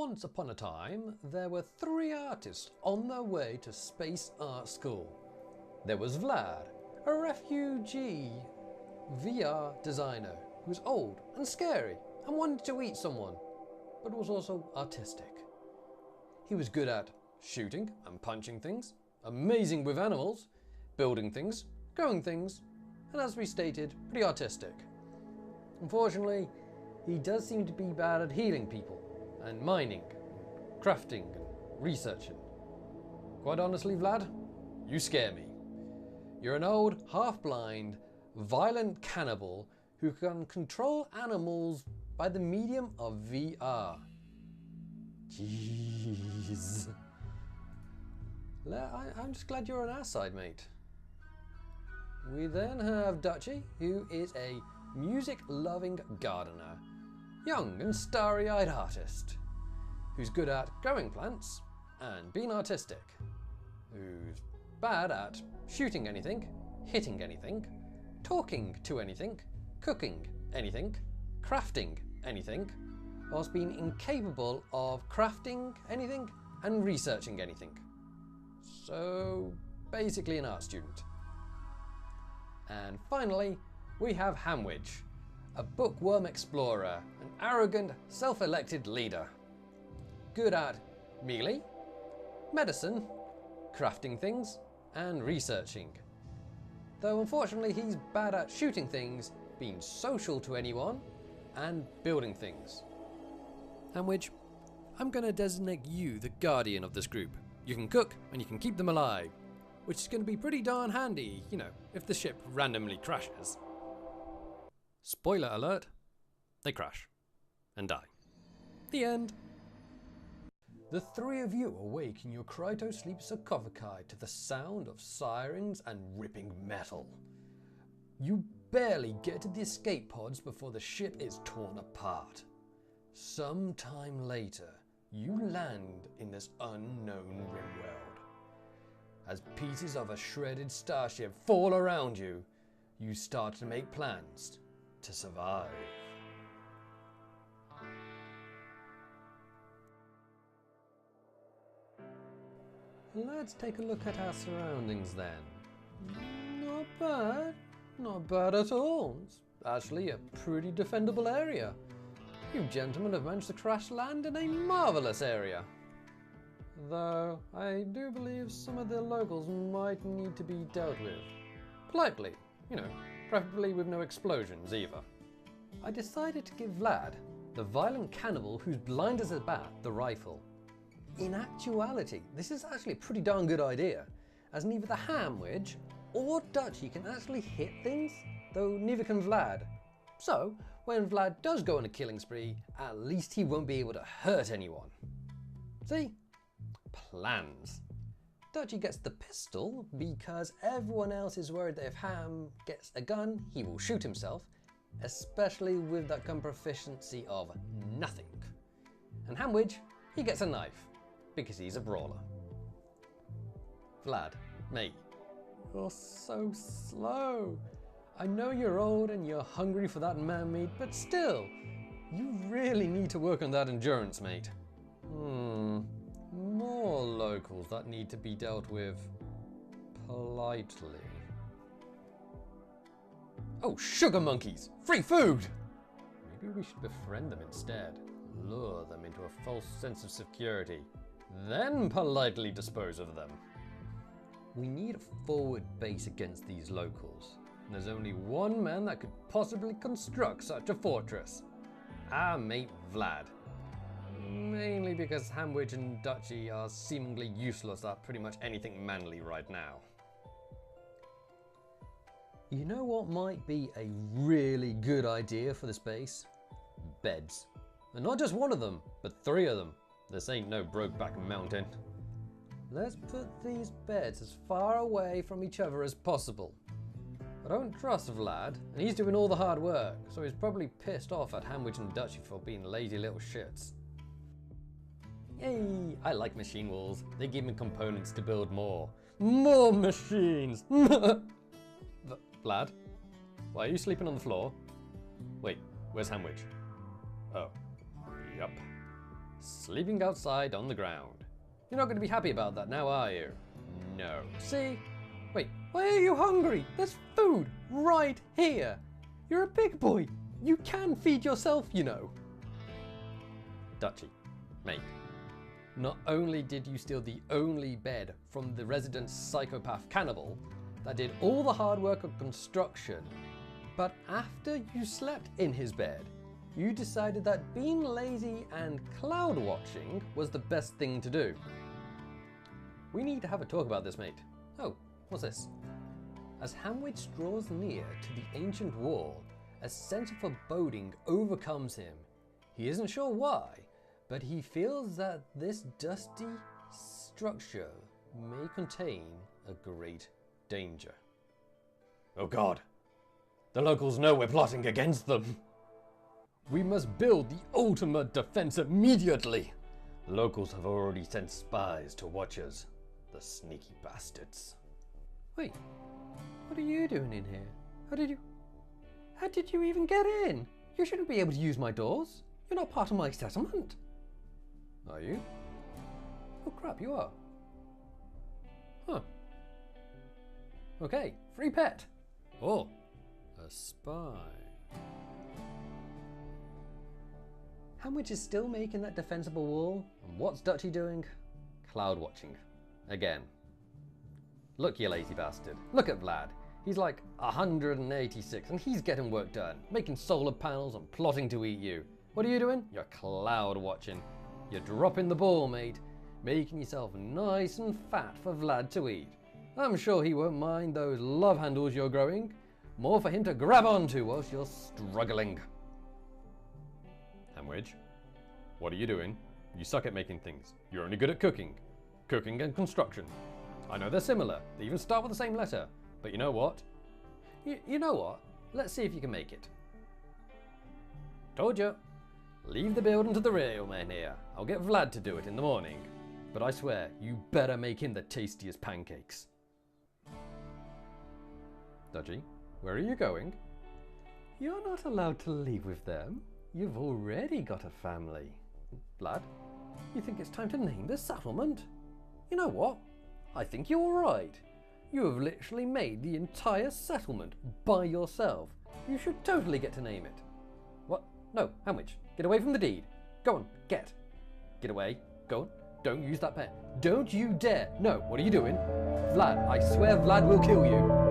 Once upon a time, there were 3 artists on their way to space art school. There was Vlad, a refugee VR designer who was old and scary and wanted to eat someone, but was also artistic. He was good at shooting and punching things, amazing with animals, building things, growing things, and as we stated, pretty artistic. Unfortunately, he does seem to be bad at healing people, and mining, crafting, and researching. Quite honestly, Vlad, you scare me. You're an old, half-blind, violent cannibal who can control animals by the medium of VR. Jeez. I'm just glad you're on our side, mate. We then have Dutchy, who is a music-loving gardener, young and starry-eyed artist, who's good at growing plants and being artistic, who's bad at shooting anything, hitting anything, talking to anything, cooking anything, crafting anything, whilst being incapable of crafting anything and researching anything. So basically an art student. And finally, we have Hamwich, a bookworm explorer, an arrogant, self-elected leader. Good at melee, medicine, crafting things, and researching. Though unfortunately he's bad at shooting things, being social to anyone, and building things. Hamwich, I'm going to designate you the guardian of this group. You can cook and you can keep them alive, which is going to be pretty darn handy, you know, if the ship randomly crashes. Spoiler alert, they crash and die. The end. The 3 of you awake in your cryo-sleep sarcophagi to the sound of sirens and ripping metal. You barely get to the escape pods before the ship is torn apart. Sometime later, you land in this unknown RimWorld. As pieces of a shredded starship fall around you, you start to make plans to survive. Let's take a look at our surroundings then. Not bad. Not bad at all. It's actually a pretty defendable area. You gentlemen have managed to crash land in a marvellous area. Though I do believe some of the locals might need to be dealt with. Politely, you know, preferably with no explosions either. I decided to give Vlad, the violent cannibal who's blind as a bat, the rifle. In actuality, this is actually a pretty darn good idea, as neither the Hamwich or Dutchy can actually hit things, though neither can Vlad. So, when Vlad does go on a killing spree, at least he won't be able to hurt anyone. See? Plans. Dutchy gets the pistol because everyone else is worried that if Ham gets a gun, he will shoot himself, especially with that gun proficiency of nothing. And Hamwich, he gets a knife because he's a brawler. Vlad, mate, you're so slow. I know you're old and you're hungry for that man meat, but still, you really need to work on that endurance, mate. More locals that need to be dealt with politely. Oh, sugar monkeys! Free food! Maybe we should befriend them instead. Lure them into a false sense of security. Then politely dispose of them. We need a forward base against these locals. And there's only one man that could possibly construct such a fortress. Our mate Vlad. Mainly because Hamwich and Dutchy are seemingly useless at pretty much anything manly right now. You know what might be a really good idea for this base? Beds. And not just one of them, but 3 of them. This ain't no Brokeback Mountain. Let's put these beds as far away from each other as possible. I don't trust Vlad, and he's doing all the hard work, so he's probably pissed off at Hamwich and Dutchy for being lazy little shits. Yay! I like machine walls. They give me components to build more. More machines! Vlad? Why are you sleeping on the floor? Wait, where's Hamwich? Oh, yup. sleeping outside on the ground. You're not going to be happy about that now, are you? No. See? Wait, why are you hungry? There's food right here. You're a big boy. You can feed yourself, you know. Dutchie, mate, not only did you steal the only bed from the resident psychopath cannibal that did all the hard work of construction, but after you slept in his bed, you decided that being lazy and cloud watching was the best thing to do. We need to have a talk about this, mate. Oh, what's this? As Hamwich draws near to the ancient wall, a sense of foreboding overcomes him. He isn't sure why, but he feels that this dusty structure may contain a great danger. Oh God, the locals know we're plotting against them. We must build the ultimate defense immediately. The locals have already sent spies to watch us, the sneaky bastards. Wait, what are you doing in here? How did you even get in? You shouldn't be able to use my doors. You're not part of my settlement. Are you? Oh crap, you are. Huh. Okay, free pet. Oh, a spy. Hamwich is still making that defensible wall, and what's Dutchie doing? Cloud watching. Again. Look, you lazy bastard. Look at Vlad. He's like 186 and he's getting work done, making solar panels and plotting to eat you. What are you doing? You're cloud watching. You're dropping the ball, mate, making yourself nice and fat for Vlad to eat. I'm sure he won't mind those love handles you're growing. More for him to grab onto whilst you're struggling. Hamwich, what are you doing? You suck at making things. You're only good at cooking. Cooking and construction. I know they're similar. They even start with the same letter. But you know what? You know what? Let's see if you can make it. Told you. Leave the building to the real men here. I'll get Vlad to do it in the morning. But I swear, you better make him the tastiest pancakes. Dutchie, where are you going? You're not allowed to leave with them. You've already got a family. Vlad, you think it's time to name this settlement? You know what? I think you're right. You have literally made the entire settlement by yourself. You should totally get to name it. What? No, Hamwich, get away from the deed. Go on, get. Get away. Go on. Don't use that pen. Don't you dare. No, what are you doing? Vlad, I swear Vlad will kill you.